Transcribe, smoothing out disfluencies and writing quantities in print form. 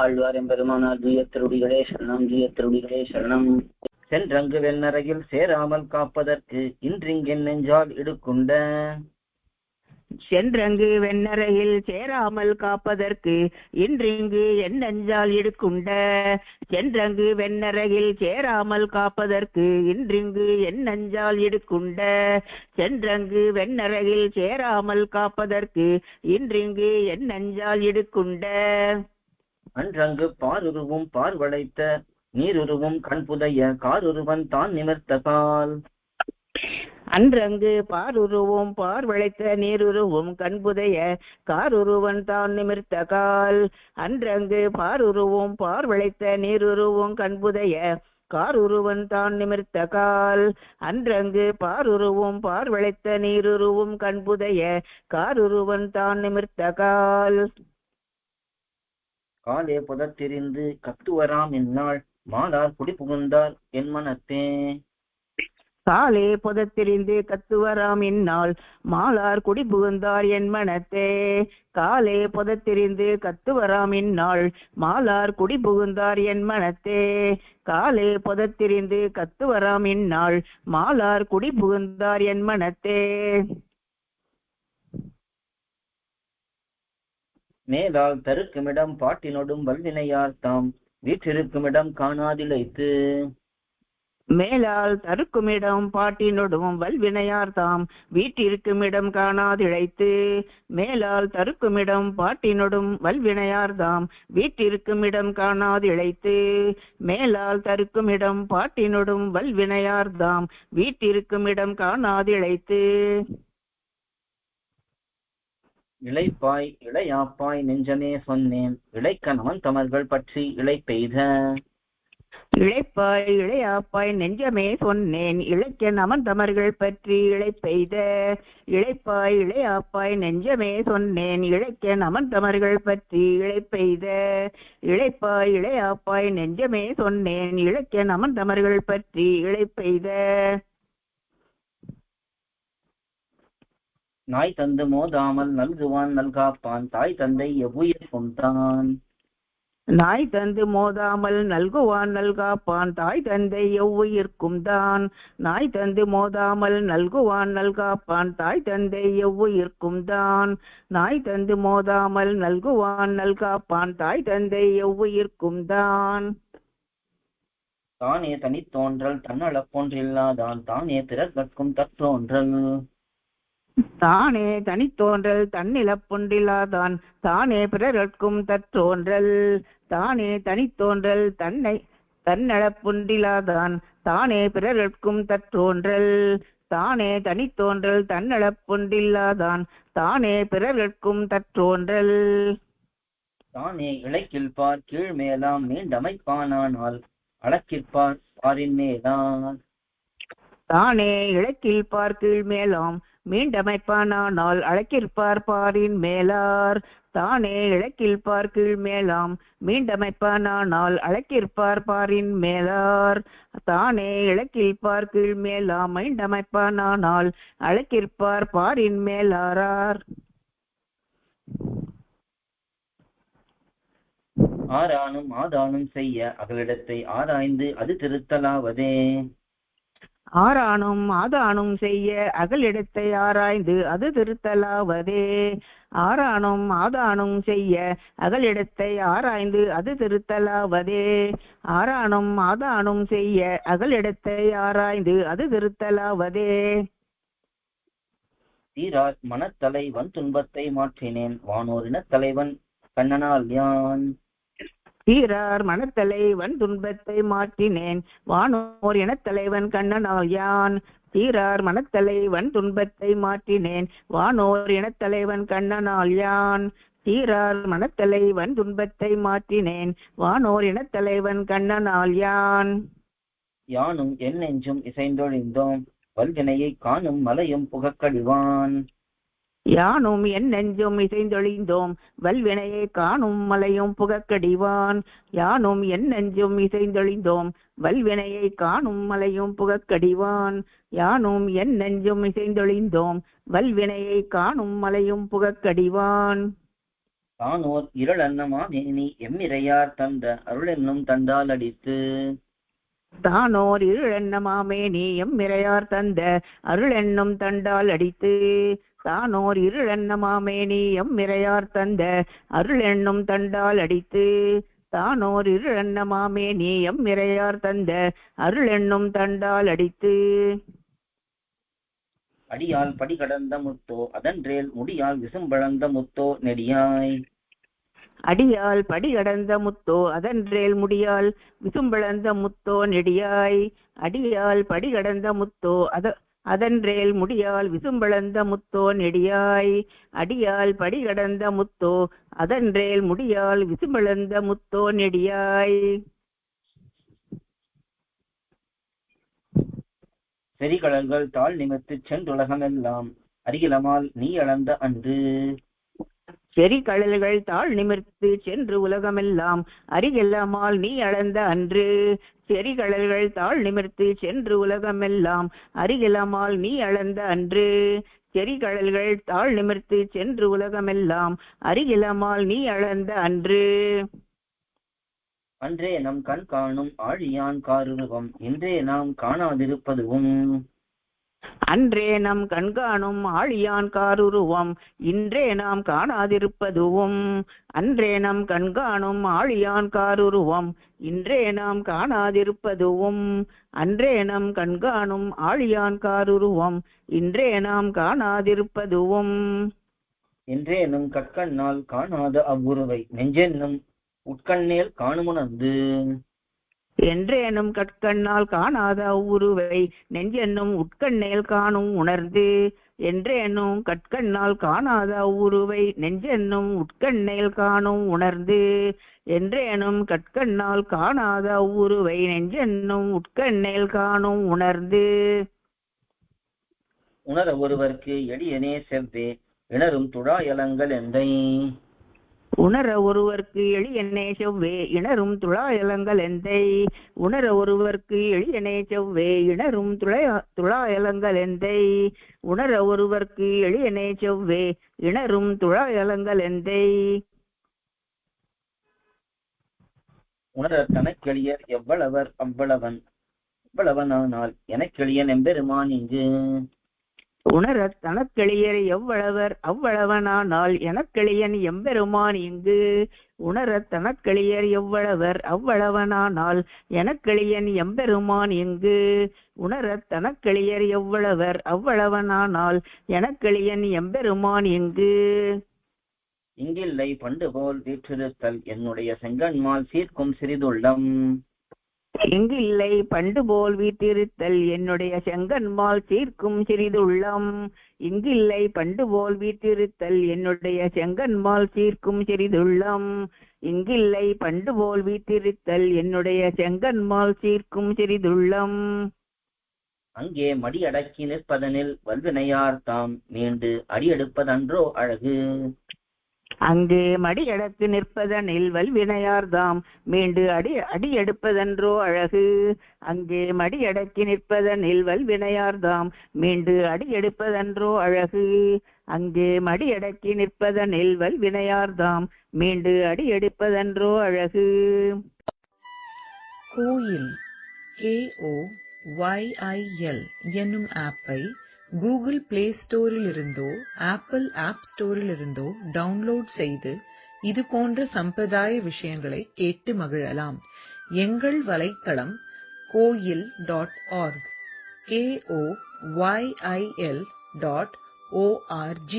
ஆழ்வார் எம்பெருமானார் ஜீயத்திருடிகளே சரணம், ஜீயத்திருடிகளே சரணம். சென்றங்கு வெண்ணறையில் சேராமல் காப்பதற்கு இன்றிங்கென் நெஞ்சால் இடுக்குண்ட. சென்றங்கு வெண்ணறையில் சேராமல் காப்பதற்கு இன்றிங்கு என் நெஞ்சால் இடுக்குண்ட. சென்றங்கு வெண்ணறையில் சேராமல் காப்பதற்கு இன்றிங்கு என் நெஞ்சால் இடுக்குண்ட. சென்றங்கு வெண்ணறையில் சேராமல் காப்பதற்கு இன்றிங்கு என் நெஞ்சால் இடுக்குண்ட. அன்றங்கு பாருருவும் பார்வளைத்த நீருருவும் கண்புதைய காருருவன் தான் நிமிர்த்த கால். அன்றங்கு பாருருவும் பார்வளைத்த நீருருவும் கண்புதைய காருருவன் தான் நிமிர்த்த கால். அன்றங்கு பாருருவும் பார்வளைத்த நீருருவும் கண்புதைய காருருவன் தான் நிமிர்த்த கால். அன்றங்கு பாருருவும் பார்வளைத்த நீருருவும் கண்புதைய காருருவன் தான் நிமிர்த்த கால். காலே புதத்திரிந்து கத்துவராம் இந்நாள் மாலார் குடி புகுந்தார் என் மனத்தே. காலே புதத்திரிந்து கத்துவராம் இந்நாள் மாலார் குடி புகுந்தார் என் மனத்தே. காலே புதத்திரிந்து கத்துவராம் இந்நாள் மாலார் குடி புகுந்தார் என் மனத்தே. காலே புதத்திரிந்து கத்துவராம் இந்நாள் மாலார் குடி புகுந்தார் என் மனத்தே. மேலால் தருக்குமிடம் பாட்டினொடும் வல்வினையார் தாம் வீற்றிருக்குமிடம் காணாதிழைத்து. மேலால் தருக்குமிடம் பாட்டினொடும் வல்வினையார் தாம் வீட்டிற்குமிடம் காணாதிழைத்து. மேலால் தருக்குமிடம் பாட்டினொடும் வல்வினையார் தாம் வீட்டிற்குமிடம் காணாதிழைத்து. மேலால் தருக்குமிடம் பாட்டினொடும் வல்வினையார் தாம் வீட்டிற்குமிடம் காணாதிழைத்து. இளைப்பாய் இளையாப்பாய் நெஞ்சமே சொன்னேன் இளைக்க நமன் தமர்கள் பற்றி இளைப்பெய்த. இளைப்பாய் இளையாப்பாய் நெஞ்சமே சொன்னேன் இளைக்க நமன் தமர்கள் பற்றி இளைப்பெய்த. இளைப்பாய் இளையாப்பாய் நெஞ்சமே சொன்னேன் இளைக்க நமன் தமர்கள் பற்றி இளைப்பெய்த. இளைப்பாய் இளையாப்பாய் நெஞ்சமே சொன்னேன் இளைக்க நமன் தமர்கள் பற்றி இளைப்பெய்த. நாய் தந்து மோதாமல் நல்குவான் நல்காப்பான் தாய் தந்தை எவ்வுயிர் கொண்டான். நாய் தந்து மோதாமல் நல்குவான் நல்காப்பான் தாய் தந்தை எவ்வுயிர்க்கும் தான். நாய் தந்து மோதாமல் நல்குவான் நல்காப்பான் தாய் தந்தை எவ்வுயிர்க்கும் தான். நாய் தந்து மோதாமல் நல்குவான் நல்காப்பான் தாய் தந்தை எவ்வுயிர்க்கும் தான். தானே தனித்தோன்றல் தன்னளப்பொன்றில்லாதான் தானே பிறர் கற்கும் தற்றோன்றல். தானே தனித்தோன்றல் தன்னிலப்பொன்றில்லாதான் தானே பிறர்க்கும் தற்றோன்றல். தானே தனித்தோன்றல் தன்னளப்பொன்றில்லாதான் தானே பிறர்க்கும் தற்றோன்றல். தானே தனித்தோன்றல் தன்னளப்பொன்றில்லாதான் தானே பிறர்க்கும் தற்றோன்றல். தானே இளைக்கில்பார் கீழ் மேலாம் மீண்டமைப்பானால் அளக்கிற்பார் பாரின் மேலால். தானே இளைக்கில்பார் கீழ் மேலாம் மீண்டமைப்பானால் அழைக்கிற்பார் பாரின் மேலார். தானே இழைக்கில்பார் கீழ் மேலாம் மீண்டமைப்பானால் அழைக்கிற்பார் பாரின் மேலார். தானே இழைக்கில்பார் கீழ் மேலாம் மீண்டமைப்பானால் அழைக்கிற்பார் பாரின் மேலாரார். ஆரானும் ஆதானும் செய்ய அகலிடத்தை ஆராய்ந்து அது திருத்தலாவதே. ஆரானும் ஆதானும் செய்ய அகலிடத்தை ஆராய்ந்து அது திருத்தலாவதே. ஆரானும் ஆதானும் செய்ய அகலிடத்தை ஆராய்ந்து அது திருத்தலாவதே. ஆரானும் ஆதானும் செய்ய அகலிடத்தை ஆராய்ந்து அது திருத்தலாவதே. தீரார் மனத்தலை வன் துன்பத்தை மாற்றினேன் வானோர் இனத்தலைவன் கண்ணனால் யான். தீரார் மனத்தலை வன் துன்பத்தை மாற்றினேன் வானோர் இனத்தலைவன் கண்ணனால் யான். தீரார் மனத்தலை வன் துன்பத்தை மாற்றினேன் வானோர் இனத்தலைவன் கண்ணனால் யான். தீரார் மனத்தலை வன் துன்பத்தை மாற்றினேன் வானோர் இனத்தலைவன் கண்ணனால் யான். யானும் என் நெஞ்சும் இசைந்தொழிந்தோம் வல்வினையை காணும் மலையும் புகக்கடிவான். யானும் என் நெஞ்சும் இசைந்தொழிந்தோம் வல்வினையை காணும் மலையும் புகக்கடிவான். யானும் என் நெஞ்சும் இசைந்தொழிந்தோம் வல்வினையை காணும் மலையும் புகக்கடிவான். யானும் என் நெஞ்சும் இசைந்தொழிந்தோம் வல்வினையை காணும் மலையும் புகக்கடிவான். தானோர் இருளன்னமாமேனி எம்மிரையார் தந்த அருளென்னும் தண்டால் அடித்து தானோர் இருளென்னமாமேனி எம்மிரையார் தந்த அருளென்னும் தண்டால் அடித்து தானோர் இருளென்னமாமேனி எம்மிரையார் தந்த அருளென்னும் தண்டால் அடித்து தானோர் இருளென்னமாமேனி எம்மிரையார் தந்த அருளென்னும் தண்டால் அடித்து அடியால் படி கடந்த முத்தோ அதன்றேல் முடியால் விசும்பழந்த முத்தோ நெடியாய் அடியால் படி கடந்த முத்தோ அதன்றேல் முடியால் விசும்பழந்த முத்தோ நெடியாய் அடியால் படி கடந்த முத்தோ அதன்றேல் முடியால் விசும்பழந்த முத்தோ நெடியாய் அடியால் படி கடந்த முத்தோ அதன்றேல் முடியால் விசும்பழந்த முத்தோ நெடியாய் செறிகடல்கள் தாழ் நிமிர்த்துச் சென்றுலகமெல்லாம் அருகிலமால் நீ அளந்த அன்று செறிகடல்கள் தாழ் நிமிர்த்து சென்று உலகமெல்லாம் அருகிலமால் நீ அளந்த அன்று செறிகடல்கள் தாழ் நிமிர்த்து சென்று உலகமெல்லாம் அருகிலமால் நீ அளந்த அன்று செறிகடல்கள் தாழ் நிமிர்த்து சென்று உலகமெல்லாம் அருகிலமால் நீ அளந்த அன்று அன்றே நம் கண் காணும் ஆழியான் காருருவம் இன்றே நாம் காணாதிருப்பதுவும் அன்றே நம் கண்காணும் ஆழியான் காருருவம் இன்றே நாம் காணாதிருப்பதுவும் அன்றே நம் கண்காணும் ஆழியான் காருருவம் இன்றே நாம் காணாதிருப்பதுவும் அன்றே நம் கண்காணும் ஆழியான் காருருவம் இன்றே நாம் காணாதிருப்பதுவும் என்றேனும் கற்கண்ணால் காணாத அவ்வுருவை நெஞ்சென்னும் உட்கண்ணேல் காணுமுணர்ந்து என்றேனும் கற்கண்ணால் காணாத அவ்வுருவை நெஞ்சென்னும் உட்கண்ணேல் காணும் உணர்ந்து என்றேனும் கற்கண்ணால் காணாத அவ்வுருவை நெஞ்சென்னும் உட்கண்ணேல் காணும் உணர்ந்து என்றேனும் கற்கண்ணால் காணாத அவ்வுருவை நெஞ்சென்னும் உட்கண்ணேல் காணும் உணர்ந்து உணர ஒருவர்க்கு எளியனே செவ்வே இணரும் துழாயலங்கள் எந்தை உணர ஒருவர்க்கு எளியனே செவ்வே இணரும் துழாயலங்கள் எந்தை உணர ஒருவர்க்கு எளியனே செவ்வே இணரும் துழாயலங்கள் எந்தை உணர ஒருவர்க்கு எளியனே செவ்வே இணரும் துழாயலங்கள் எந்தை உணர தனக்கெளியர் எவ்வளவர் அவ்வளவனானால் எனக்கெளியன் எம்பெருமான் இங்கு உணர தனக்கெளியர் எவ்வளவர் அவ்வளவனானால் எனக்கெளியன் எம்பெருமான் இங்கு உணர தனக்கெளியர் எவ்வளவர் அவ்வளவனானால் எனக்கெளியன் எம்பெருமான் இங்கு உணர தனக்கெளியர் எவ்வளவர் அவ்வளவனானால் எனக்கெளியன் எம்பெருமான் இங்கு இங்கில்லை பண்டு போல் வீற்றிருத்தல் என்னுடைய செங்கண்மால் சீர்க்கும் சிறிதுள்ளம் எங்கில்லை பண்டு போல் வீட்டிருத்தல் என்னுடைய செங்கன்மால் சீர்க்கும் சிறிதுள்ளம் இங்கில்லை பண்டு போல் வீட்டிருத்தல் என்னுடைய செங்கன்மால் சீர்க்கும் சிறிதுள்ளம் இங்கில்லை பண்டு போல் வீட்டிருத்தல் என்னுடைய செங்கன்மால் சீர்க்கும் சிறிதுள்ளம் அங்கே மடி அடக்கி நிற்பதனில் வல்வினையார் தாம் மீண்டு அடியெடுப்பதன்றோ அழகு அங்கே மடியடக்கு நிற்பதனில் வல்வினையார்தாம் மீண்டு அடி எடுப்பதன்றோ அழகு அங்கே மடியடக்கி நிற்பதனில் வல்வினையார்தாம் மீண்டு அடி எடுப்பதன்றோ அழகு அங்கே மடியடக்கி நிற்பதனில் வல்வினையார்தாம் மீண்டு அடி எடுப்பதன்றோ அழகு கோயில் KOYIL என்னும் ஆப்பை கூகுள் பிளே ஸ்டோரிலிருந்தோ ஆப்பிள் ஆப் ஸ்டோரிலிருந்தோ டவுன்லோட் செய்து இது போன்ற சம்பிரதாய விஷயங்களை கேட்டு மகிழலாம். எங்கள் வலைத்தளம் koil.org KOYIL.org